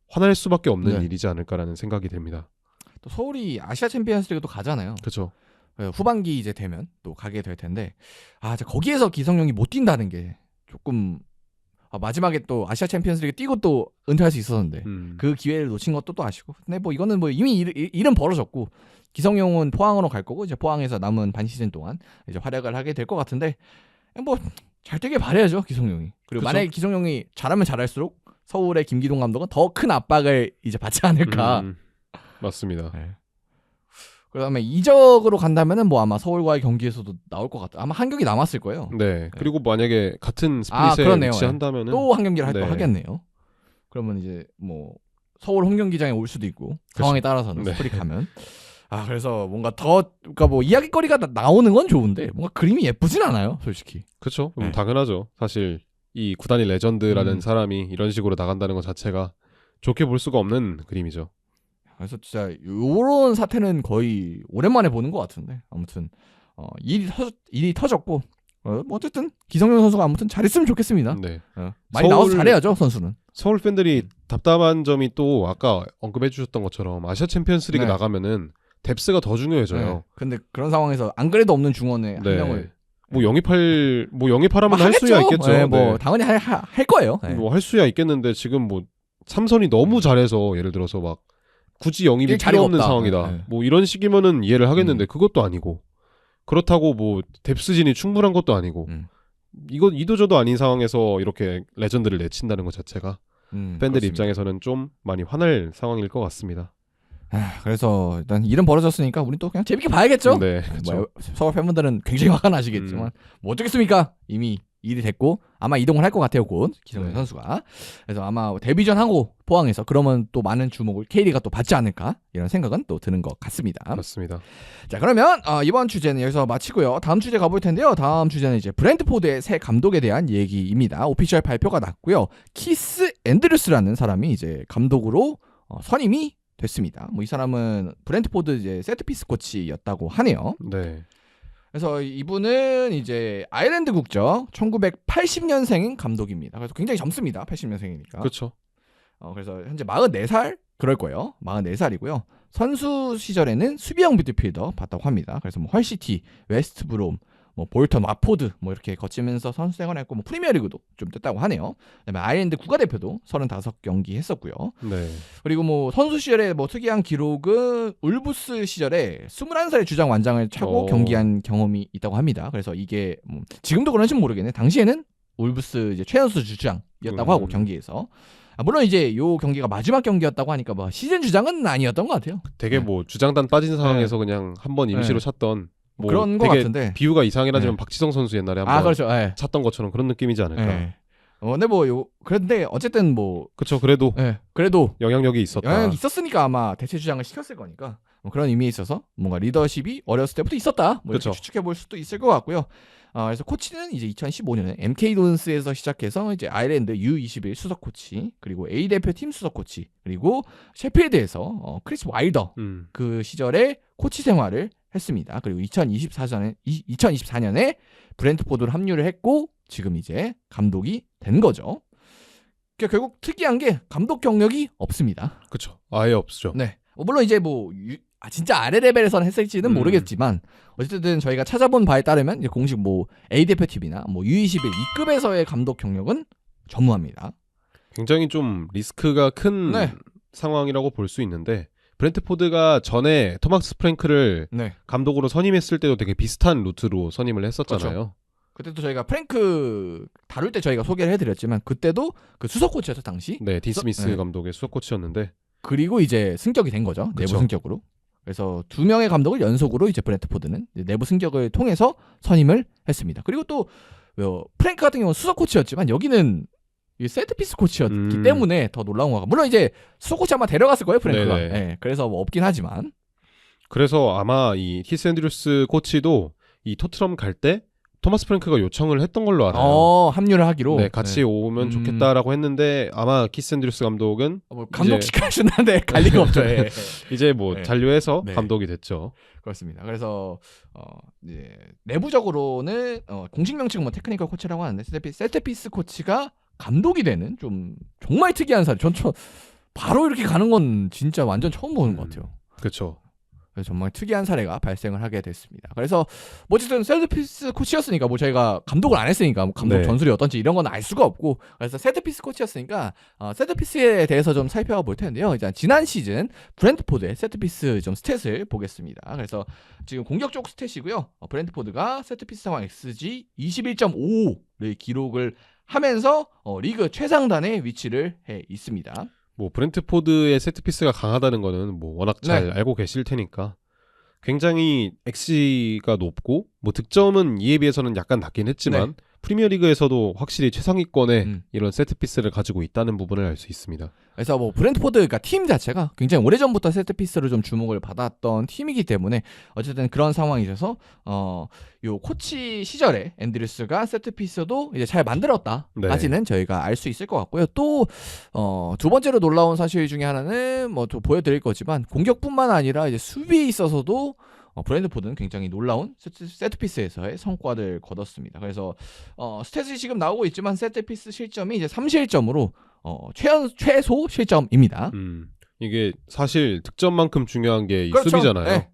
화날 수밖에 없는 일이지 않을까라는 생각이 됩니다. 또 서울이 아시아 챔피언스리그도 가잖아요. 그렇죠. 후반기 이제 되면 또 가게 될 텐데 거기에서 기성용이 못 뛴다는 게 조금 마지막에 또 아시아 챔피언스리그 뛰고 또 은퇴할 수 있었는데 그 기회를 놓친 것도 또 아쉽고 근데 뭐 이거는 뭐 이미 일은 벌어졌고 기성용은 포항으로 갈 거고 이제 포항에서 남은 반 시즌 동안 이제 활약을 하게 될 것 같은데 뭐 잘 뛰길 바라야죠 기성용이. 그리고 그쵸? 만약에 기성용이 잘하면 잘할수록 서울의 김기동 감독은 더 큰 압박을 이제 받지 않을까. 맞습니다. 네. 그다음에 이적으로 간다면은 뭐 아마 서울과의 경기에서도 나올 것 같아. 아마 한 경기 남았을 거예요. 네. 그리고 만약에 같은 스플릿에 그렇네요. 위치한다면은 또 한 경기를 하겠네요. 그러면 이제 뭐 서울 홈 경기장에 올 수도 있고 상황에 따라서는 스플릿 가면. 그래서 뭔가 그러니까 뭐 이야기거리가 나오는 건 좋은데 뭔가 그림이 예쁘진 않아요, 솔직히. 그렇죠. 네. 당연하죠. 사실 이 구단의 레전드라는 사람이 이런 식으로 나간다는 것 자체가 좋게 볼 수가 없는 그림이죠. 그래서 진짜 요런 사태는 거의 오랜만에 보는 것 같은데 아무튼 일이 터졌고 뭐 어쨌든 기성용 선수가 아무튼 잘했으면 좋겠습니다. 네. 많이 나와서 잘해야죠 선수는. 서울 팬들이 답답한 점이 또 아까 언급해 주셨던 것처럼 아시아 챔피언스리그 나가면은 뎁스가 더 중요해져요. 근데 그런 상황에서 안 그래도 없는 중원에 한 명을 뭐 영입하라면 할 수야 있겠죠. 뭐 당연히 할 거예요. 뭐 할 수야 있겠는데 지금 뭐 삼선이 너무 잘해서 예를 들어서 막 굳이 영입이 필요 없는 상황이다. 뭐 이런 식이면은 이해를 하겠는데 그것도 아니고 그렇다고 뭐 뎁스진이 충분한 것도 아니고 이거 이도저도 아닌 상황에서 이렇게 레전드를 내친다는 것 자체가 팬들 그렇습니다. 입장에서는 좀 많이 화날 상황일 것 같습니다. 그래서 일단 일은 벌어졌으니까 우린 또 그냥 재밌게 봐야겠죠. 네, 뭐 서울 팬분들은 굉장히 화가 나시겠지만 뭐 어쩌겠습니까? 이미 일이 됐고 아마 이동을 할 것 같아요, 곧 기성용 선수가. 그래서 아마 데뷔전하고 포항에서 그러면 또 많은 주목을 K리그가 또 받지 않을까 이런 생각은 또 드는 것 같습니다. 맞습니다. 자, 그러면 이번 주제는 여기서 마치고요. 다음 주제 가볼 텐데요. 다음 주제는 이제 브랜트포드의 새 감독에 대한 얘기입니다. 오피셜 발표가 났고요. 키스 앤드루스라는 사람이 이제 감독으로 선임이 됐습니다. 뭐 이 사람은 브랜트포드 이제 세트피스 코치였다고 하네요. 네. 그래서 이분은 이제 아일랜드 국적 1980년생인 감독입니다. 그래서 굉장히 젊습니다. 80년생이니까. 그렇죠. 그래서 현재 44살 그럴 거예요. 44살이고요. 선수 시절에는 수비형 미드필더 봤다고 합니다. 그래서 뭐 헐시티, 웨스트브롬, 뭐 볼턴, 와포드 뭐 이렇게 거치면서 선수 생활했고 뭐 프리미어리그도 좀 됐다고 하네요. 그다음에 아일랜드 국가대표도 35경기 했었고요. 네. 그리고 뭐 선수 시절에 뭐 특이한 기록은 울브스 시절에 21살에 주장 완장을 차고 경기한 경험이 있다고 합니다. 그래서 이게 뭐 지금도 그런지는 모르겠네. 당시에는 울브스 이제 최연소 주장이었다고 하고 경기에서 물론 이제 요 경기가 마지막 경기였다고 하니까 뭐 시즌 주장은 아니었던 것 같아요. 되게 뭐 주장단 빠진 상황에서 그냥 한번 임시로 찼던 뭐 그런 거 같은데 비유가 이상하긴 하지만 박지성 선수 옛날에 한번 그렇죠. 찼던 것처럼 그런 느낌이지 않을까. 근데 뭐 그런데 어쨌든 뭐 그렇죠. 그래도 영향력이 있었다. 영향이 있었으니까 아마 대체 주장을 시켰을 거니까 뭐 그런 의미에 있어서 뭔가 리더십이 어렸을 때부터 있었다. 뭐 이렇게 추측해 볼 수도 있을 것 같고요. 그래서 코치는 이제 2015년에 MK 돈스에서 시작해서 이제 아일랜드 U21 수석 코치, 그리고 A 대표팀 수석 코치, 그리고 셰필드에서 크리스 와일더 그 시절에 코치 생활을 했습니다. 그리고 2024년에 브랜트포드로 합류를 했고 지금 이제 감독이 된 거죠. 그러니까 결국 특이한 게 감독 경력이 없습니다. 그렇죠. 아예 없죠. 네. 물론 이제 뭐 진짜 아래 레벨에서는 했을지는 음. 모르겠지만 어쨌든 저희가 찾아본 바에 따르면 이제 공식 뭐 A 대표팀이나 뭐 U21 2급에서의 감독 경력은 전무합니다. 굉장히 좀 리스크가 큰 네. 상황이라고 볼 수 있는데 브렌트포드가 전에 토마스 프랭크를 네. 감독으로 선임했을 때도 되게 비슷한 루트로 선임을 했었잖아요. 그때도 저희가 프랭크 다룰 때 저희가 소개를 해드렸지만 그때도 그 수석 코치였죠 당시. 네, 디 스미스 네. 감독의 수석 코치였는데 그리고 이제 승격이 된 거죠. 내부 그쵸. 승격으로. 그래서 2명의 감독을 연속으로 이제 브렌트포드는 이제 내부 승격을 통해서 선임을 했습니다. 그리고 또 프랭크 같은 경우는 수석 코치였지만 여기는 이 세트피스 코치였기 때문에 더 놀라운 거가 물론 이제 수석 코치 아마 데려갔을 거예요 프랭크가. 네네. 네, 그래서 뭐 없긴 하지만 그래서 아마 이 키스 앤드류스 코치도 이 토트넘 갈 때 토마스 프랭크가 요청을 했던 걸로 알아요. 합류를 하기로. 네, 같이 오면 좋겠다라고 했는데 아마 키스 앤드류스 감독은 뭐 감독 시켜주는데 갈 리가 없죠. 예. 이제 뭐 네. 잔류해서 네. 감독이 됐죠. 그렇습니다. 그래서 이제 내부적으로는 공식 명칭은 뭐 테크니컬 코치라고 하는데 세트피스 코치가 감독이 되는 좀 정말 특이한 사례. 전 바로 이렇게 가는 건 진짜 완전 처음 보는 것 같아요. 그렇죠. 그래서 정말 특이한 사례가 발생을 하게 됐습니다. 그래서 뭐 어쨌든 세트피스 코치였으니까 뭐 저희가 감독을 안 했으니까 뭐 감독 네. 전술이 어떤지 이런 건 알 수가 없고 그래서 세트피스 코치였으니까 세트피스에 대해서 좀 살펴볼 텐데요. 이제 지난 시즌 브렌트포드의 세트피스 좀 스탯을 보겠습니다. 그래서 지금 공격 쪽 스탯이고요. 브렌트포드가 세트피스 상황 XG 21.55를 기록을 하면서 리그 최상단에 위치를 해 있습니다. 뭐 브렌트포드의 세트피스가 강하다는 거는 뭐 워낙 잘 네. 알고 계실 테니까 굉장히 XG가 높고 뭐 득점은 이에 비해서는 약간 낮긴 했지만 프리미어리그에서도 확실히 최상위권의 이런 세트피스를 가지고 있다는 부분을 알 수 있습니다. 그래서 뭐 브렌트포드 그러니까 팀 자체가 굉장히 오래전부터 세트피스로 좀 주목을 받았던 팀이기 때문에 어쨌든 그런 상황이셔서 요 코치 시절에 앤드류스가 세트피스도 이제 잘 만들었다까지는 저희가 알 수 있을 것 같고요. 또 두 번째로 놀라운 사실 중에 하나는 뭐 또 보여드릴 거지만 공격뿐만 아니라 이제 수비에 있어서도 브렌트포드는 굉장히 놀라운 세트피스에서의 성과를 거뒀습니다. 그래서 스탯이 지금 나오고 있지만 세트피스 실점이 이제 3실점으로 최소 실점입니다. 이게 사실 득점만큼 중요한 게 이 그렇죠. 수비잖아요. 네.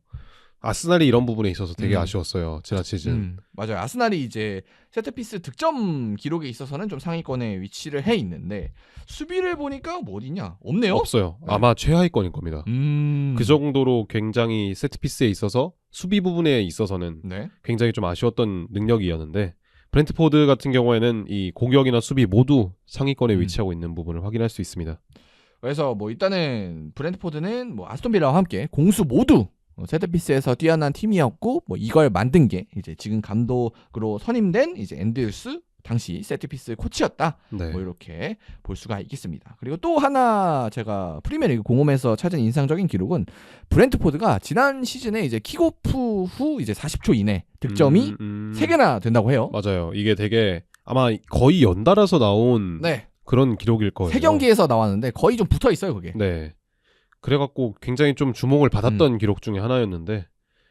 아스날이 이런 부분에 있어서 되게 아쉬웠어요. 지난 시즌. 맞아요. 아스날이 이제 세트피스 득점 기록에 있어서는 좀 상위권에 위치를 해 있는데 수비를 보니까 뭐 어디냐? 없네요. 없어요. 네. 아마 최하위권일 겁니다. 그 정도로 굉장히 세트피스에 있어서 수비 부분에 있어서는 네. 굉장히 좀 아쉬웠던 능력이었는데 브렌트포드 같은 경우에는 이 공격이나 수비 모두 상위권에 위치하고 있는 부분을 확인할 수 있습니다. 그래서 뭐 일단은 브렌트포드는 뭐 아스톤빌라와 함께 공수 모두 세트피스에서 뛰어난 팀이었고 뭐 이걸 만든 게 이제 지금 감독으로 선임된 이제 앤드류스 당시 세트피스 코치였다. 네. 뭐 이렇게 볼 수가 있겠습니다. 그리고 또 하나 제가 프리미어리그 공홈에서 찾은 인상적인 기록은 브렌트포드가 지난 시즌에 이제 킥오프 후 이제 40초 이내 득점이 3개나 된다고 해요. 맞아요. 이게 되게 아마 거의 연달아서 나온 네. 그런 기록일 거예요. 3경기에서 나왔는데 거의 좀 붙어 있어요, 그게. 네. 그래갖고 굉장히 좀 주목을 받았던 기록 중에 하나였는데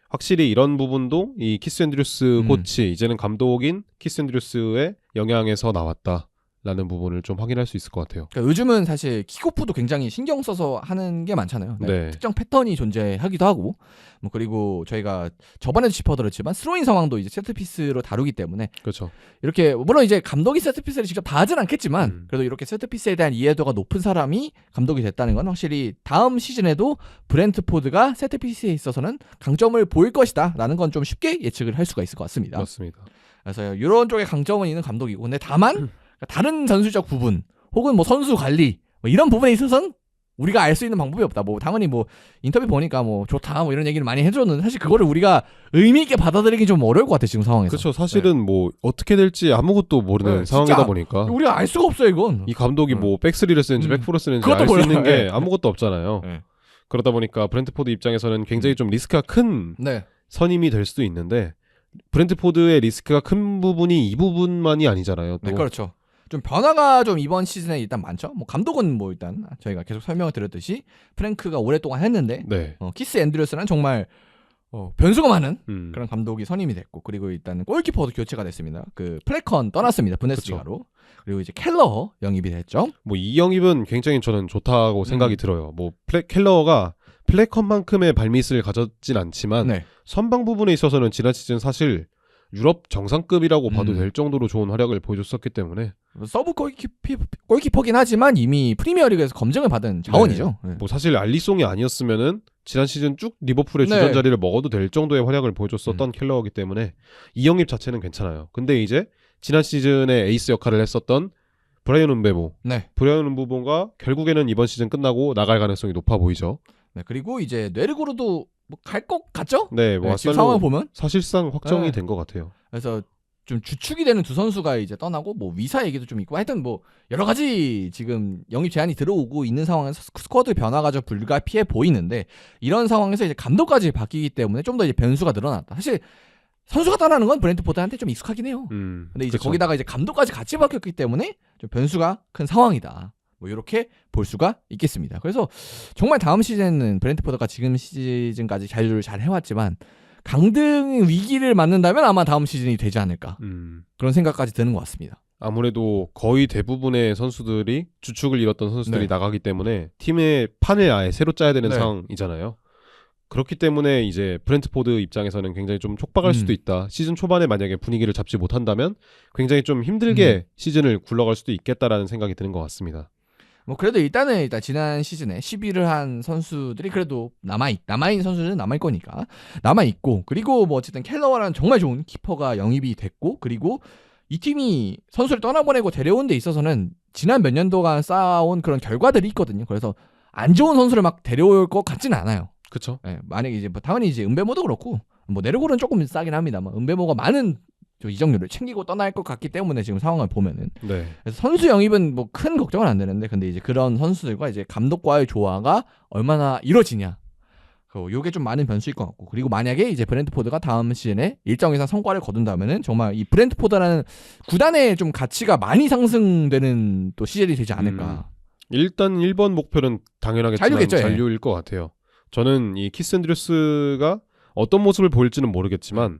확실히 이런 부분도 이 키스 앤드류스 코치 이제는 감독인 키스 앤드류스의 영향에서 나왔다라는 부분을 좀 확인할 수 있을 것 같아요. 그러니까 요즘은 사실 킥오프도 굉장히 신경 써서 하는 게 많잖아요. 네. 특정 패턴이 존재하기도 하고 뭐 그리고 저희가 저번에도 짚어드렸지만 스로인 상황도 이제 세트피스로 다루기 때문에 그렇죠. 이렇게 물론 이제 감독이 세트피스를 직접 다 하진 않겠지만 그래도 이렇게 세트피스에 대한 이해도가 높은 사람이 감독이 됐다는 건 확실히 다음 시즌에도 브렌트포드가 세트피스에 있어서는 강점을 보일 것이다 라는 건 좀 쉽게 예측을 할 수가 있을 것 같습니다. 맞습니다. 그래서 이런 쪽에 강점은 있는 감독이고 근데 다만 다른 전술적 부분 혹은 뭐 선수 관리 뭐 이런 부분에 있어서는 우리가 알 수 있는 방법이 없다. 뭐 당연히 뭐 인터뷰 보니까 뭐 좋다 뭐 이런 얘기를 많이 해줬는데 사실 그거를 우리가 의미 있게 받아들이기 좀 어려울 것 같아 지금 상황에서. 그렇죠. 사실은 뭐 어떻게 될지 아무것도 모르는 네, 상황이다 진짜 보니까 우리가 알 수가 없어요 이건. 이 감독이 뭐 백스리를 쓰는지 백프로 쓰는지 그것도 알 수 있는 몰라요. 게 네. 아무것도 없잖아요. 네. 그러다 보니까 브렌트포드 입장에서는 굉장히 좀 리스크가 큰 네. 선임이 될 수도 있는데 브렌트포드의 리스크가 큰 부분이 이 부분만이 아니잖아요. 또. 네, 그렇죠. 좀 변화가 좀 이번 시즌에 일단 많죠. 뭐 감독은 뭐 일단 저희가 계속 설명을 드렸듯이 프랭크가 오랫동안 했는데 네. 키스 앤드류스는 정말 변수가 많은 그런 감독이 선임이 됐고 그리고 일단 골키퍼도 교체가 됐습니다. 그 플래컨 떠났습니다. 분데스리가로. 그리고 이제 켈러 영입이 됐죠. 뭐 이 영입은 굉장히 저는 좋다고 생각이 들어요. 뭐 켈러가 플레이컷만큼의 발미스를 가졌진 않지만 네. 선방 부분에 있어서는 지난 시즌 사실 유럽 정상급이라고 봐도 될 정도로 좋은 활약을 보여줬었기 때문에 서브 골키퍼긴 하지만 이미 프리미어리그에서 검증을 받은 자원이죠. 네. 뭐 사실 알리송이 아니었으면은 지난 시즌 쭉 리버풀의 네. 주전 자리를 먹어도 될 정도의 활약을 보여줬었던 켈러이기 때문에 이 영입 자체는 괜찮아요. 근데 이제 지난 시즌에 에이스 역할을 했었던 브라이언 음베모, 네. 브라이언 음베모가 결국에는 이번 시즌 끝나고 나갈 가능성이 높아 보이죠. 네. 그리고 이제 뇌르구르도 뭐 갈 것 같죠? 네, 뭐 지금 상황을 보면 사실상 확정이 네. 된 것 같아요. 그래서 좀 주축이 되는 두 선수가 이제 떠나고 뭐 위사 얘기도 좀 있고 하여튼 뭐 여러 가지 지금 영입 제한이 들어오고 있는 상황에서 스쿼드 변화가 좀 불가피해 보이는데 이런 상황에서 이제 감독까지 바뀌기 때문에 좀 더 이제 변수가 늘어났다. 사실 선수가 떠나는 건 브렌트포드한테 좀 익숙하긴 해요. 근데 이제 그쵸. 거기다가 이제 감독까지 같이 바뀌었기 때문에 좀 변수가 큰 상황이다. 뭐 이렇게 볼 수가 있겠습니다. 그래서 정말 다음 시즌은 브렌트포드가 지금 시즌까지 잔류를 잘 해왔지만 강등 위기를 맞는다면 아마 다음 시즌이 되지 않을까 그런 생각까지 드는 것 같습니다. 아무래도 거의 대부분의 선수들이 주축을 잃었던 선수들이 네. 나가기 때문에 팀의 판을 아예 새로 짜야 되는 네. 상황이잖아요. 그렇기 때문에 이제 브렌트포드 입장에서는 굉장히 좀 촉박할 수도 있다. 시즌 초반에 만약에 분위기를 잡지 못한다면 굉장히 좀 힘들게 시즌을 굴러갈 수도 있겠다라는 생각이 드는 것 같습니다. 뭐 그래도 일단 지난 시즌에 10위를 한 선수들이 그래도 남아있는 선수들은 남아있을 거니까 남아있고 그리고 뭐 어쨌든 켈러와라는 정말 좋은 키퍼가 영입이 됐고 그리고 이 팀이 선수를 떠나보내고 데려온 데 있어서는 지난 몇 년도간 쌓아온 그런 결과들이 있거든요. 그래서 안 좋은 선수를 막 데려올 것 같지는 않아요. 그렇죠. 네, 만약에 이제 뭐 당연히 이제 은베모도 그렇고 뭐 네르골은 조금 싸긴 합니다만 은베모가 많은 이적료를 챙기고 떠날 것 같기 때문에 지금 상황을 보면은 네. 그래서 선수 영입은 뭐 큰 걱정은 안 되는데 근데 이제 그런 선수들과 이제 감독과의 조화가 얼마나 이루어지냐 요게 좀 많은 변수일 것 같고 그리고 만약에 이제 브렌트포드가 다음 시즌에 일정 이상 성과를 거둔다면은 정말 이 브렌트포드라는 구단의 좀 가치가 많이 상승되는 또 시즌이 되지 않을까. 일단 1번 목표는 당연하겠지만 잔류겠죠, 예. 잔류일 것 같아요. 저는 이 키스 앤드류스가 어떤 모습을 보일지는 모르겠지만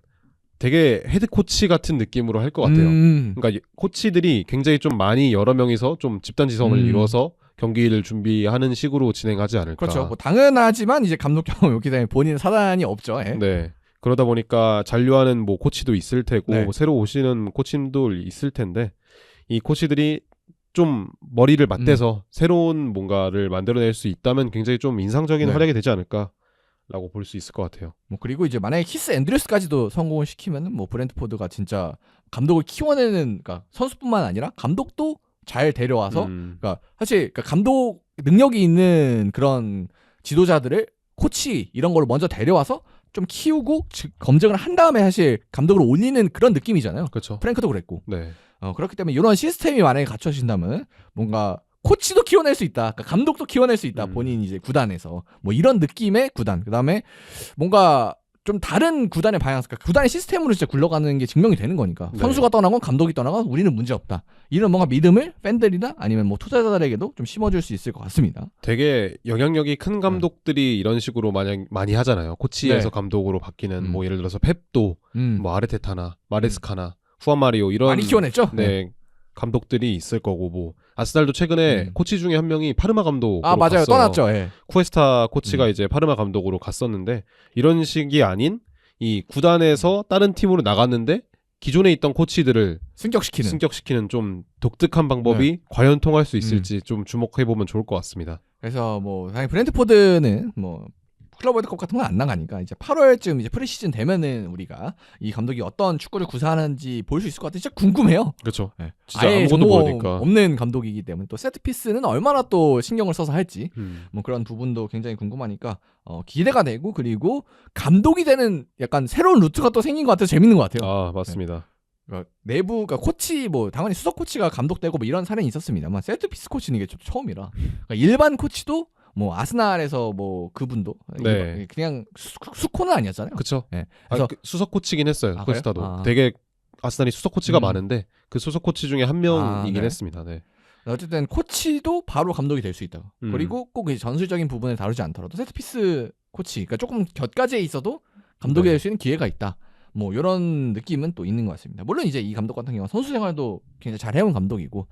되게 헤드 코치 같은 느낌으로 할 것 같아요. 그러니까 코치들이 굉장히 좀 많이 여러 명이서 좀 집단 지성을 이뤄서 경기를 준비하는 식으로 진행하지 않을까. 그렇죠. 뭐 당연하지만 이제 감독 경험이 없기 때문에 본인 사단이 없죠. 예. 네. 그러다 보니까 잔류하는 뭐 코치도 있을 테고 네. 뭐 새로 오시는 코치도 있을 텐데 이 코치들이 좀 머리를 맞대서 새로운 뭔가를 만들어낼 수 있다면 굉장히 좀 인상적인 네. 활약이 되지 않을까라고 볼 수 있을 것 같아요. 뭐 그리고 이제 만약에 키스 앤드류스까지도 성공을 시키면은 뭐 브렌트포드가 진짜 감독을 키워내는 그러니까 선수뿐만 아니라 감독도 잘 데려와서 그러니까 사실 그러니까 감독 능력이 있는 그런 지도자들을 코치 이런 걸로 먼저 데려와서 좀 키우고 검증을 한 다음에 사실 감독으로 올리는 그런 느낌이잖아요. 그렇죠. 프랭크도 그랬고. 네. 그렇기 때문에 이런 시스템이 만약에 갖춰진다면 뭔가 코치도 키워낼 수 있다. 그러니까 감독도 키워낼 수 있다. 본인 이제 구단에서 뭐 이런 느낌의 구단. 그다음에 뭔가 좀 다른 구단의 방향, 그러니까 구단의 시스템으로 진짜 굴러가는 게 증명이 되는 거니까. 네. 선수가 떠나건 감독이 떠나건 우리는 문제 없다. 이런 뭔가 믿음을 팬들이나 아니면 뭐 투자자들에게도 좀 심어줄 수 있을 것 같습니다. 되게 영향력이 큰 감독들이 이런 식으로 많이 하잖아요. 코치에서 네. 감독으로 감독으로 바뀌는 뭐 예를 들어서 펩도, 뭐 아르테타나, 마레스카나, 후안마리오 이런 많이 키워냈죠. 네. 감독들이 있을 거고 뭐 아스날도 최근에 코치 중에 한 명이 파르마 감독으로 아 맞아요. 갔어요. 떠났죠. 예. 쿠에스타 코치가 이제 파르마 감독으로 갔었는데 이런 식이 아닌 이 구단에서 다른 팀으로 나갔는데 기존에 있던 코치들을 승격시키는 좀 독특한 방법이 과연 통할 수 있을지 좀 주목해보면 좋을 것 같습니다. 그래서 뭐 당연히 브렌트포드는 뭐 클럽 월드컵 같은 건 안 나가니까 이제 8월쯤 이제 프리시즌 되면은 우리가 이 감독이 어떤 축구를 구사하는지 볼 수 있을 것 같아요. 진짜 궁금해요. 그렇죠. 네. 진짜 아예 아무것도 정보가 모르니까. 없는 감독이기 때문에 또 세트피스는 얼마나 또 신경을 써서 할지 뭐 뭐 그런 부분도 굉장히 궁금하니까 기대가 되고 그리고 감독이 되는 약간 새로운 루트가 또 생긴 것 같아서 재밌는 것 같아요. 아 맞습니다. 그러니까 내부 그러니까 코치 뭐 당연히 수석 코치가 감독되고 뭐 이런 사례는 있었습니다만 세트피스 코치는 이게 좀 처음이라 그러니까 일반 코치도 뭐 아스날에서 뭐 그분도 네. 그냥 수코는 아니었잖아요. 그렇죠. 네. 그래서 그래서 수석 코치긴 했어요. 아, 쿠에스타도 그래요? 아. 되게 아스날이 수석 코치가 많은데 그 수석 코치 중에 한 명이긴 네. 했습니다. 네. 어쨌든 코치도 바로 감독이 될 수 있다. 그리고 꼭 이제 전술적인 부분을 다루지 않더라도 세트피스 코치, 그러니까 조금 곁가지에 있어도 감독이 네. 될 수 있는 기회가 있다. 뭐 이런 느낌은 또 있는 것 같습니다. 물론 이제 이 감독 같은 경우는 선수 생활도 굉장히 잘 해온 감독이고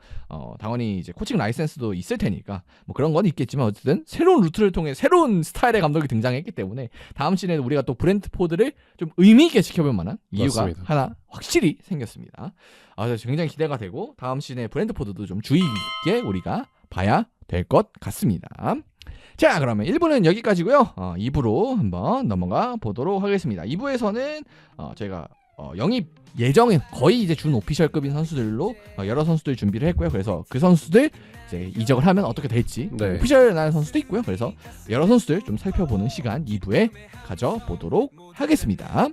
당연히 이제 코칭 라이센스도 있을 테니까 뭐 그런 건 있겠지만 어쨌든 새로운 루트를 통해 새로운 스타일의 감독이 등장했기 때문에 다음 시즌에도 우리가 또 브렌트포드를 좀 의미 있게 지켜볼 만한 이유가 맞습니다. 하나 확실히 생겼습니다. 그래서 굉장히 기대가 되고 다음 시즌에 브렌트포드도 좀 주의 깊게 우리가 봐야 될 것 같습니다. 자, 그러면 1부는 여기까지고요. 2부로 한번 넘어가 보도록 하겠습니다. 2부에서는 저희가 영입 예정인 거의 이제 준 오피셜급인 선수들로 여러 선수들 준비를 했고요. 그래서 그 선수들 이제 이적을 하면 어떻게 될지 네. 오피셜 나는 선수도 있고요. 그래서 여러 선수들 좀 살펴보는 시간 2부에 가져보도록 하겠습니다.